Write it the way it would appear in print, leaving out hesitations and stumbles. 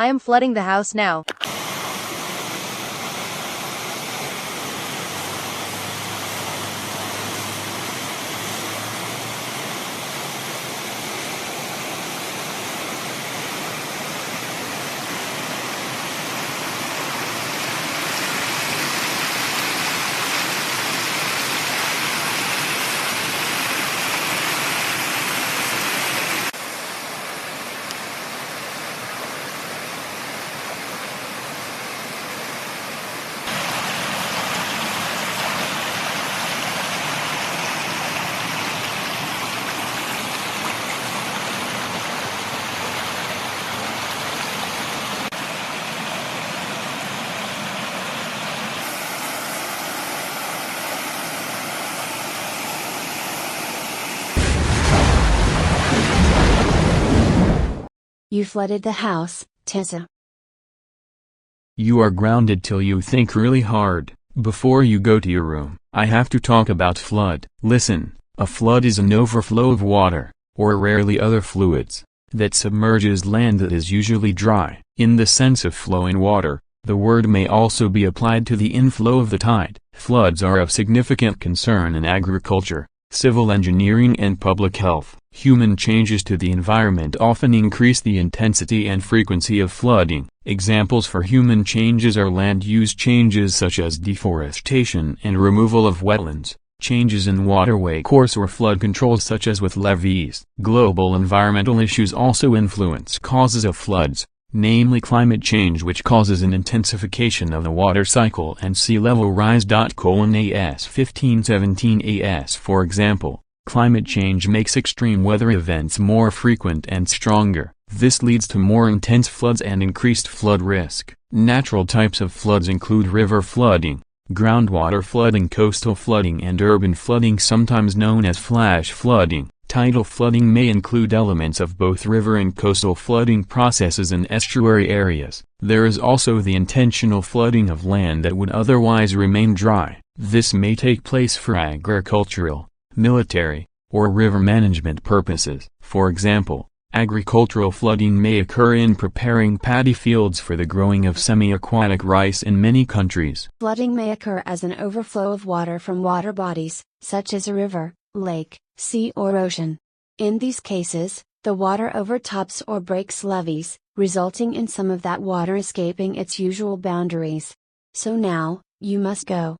I am flooding the house now. You flooded the house, Tessa. You are grounded till you think really hard. Before you go to your room, I have to talk about flood. Listen, a flood is an overflow of water, or rarely other fluids, that submerges land that is usually dry. In the sense of flow in water, the word may also be applied to the inflow of the tide. Floods are of significant concern in agriculture, civil engineering and public health. Human changes to the environment often increase the intensity and frequency of flooding. Examples for human changes are land use changes such as deforestation and removal of wetlands, changes in waterway course or flood control such as with levees. Global environmental issues also influence causes of floods, namely climate change, which causes an intensification of the water cycle, and sea level rise. AS 1517 AS. For example, climate change makes extreme weather events more frequent and stronger. This leads to more intense floods and increased flood risk. Natural types of floods include river flooding, groundwater flooding, coastal flooding, and urban flooding, sometimes known as flash flooding. Tidal flooding may include elements of both river and coastal flooding processes in estuary areas. There is also the intentional flooding of land that would otherwise remain dry. This may take place for agricultural, military, or river management purposes. For example, agricultural flooding may occur in preparing paddy fields for the growing of semi-aquatic rice in many countries. Flooding may occur as an overflow of water from water bodies, such as a river, lake, sea or ocean. In these cases, the water overtops or breaks levees, resulting in some of that water escaping its usual boundaries. So now, you must go.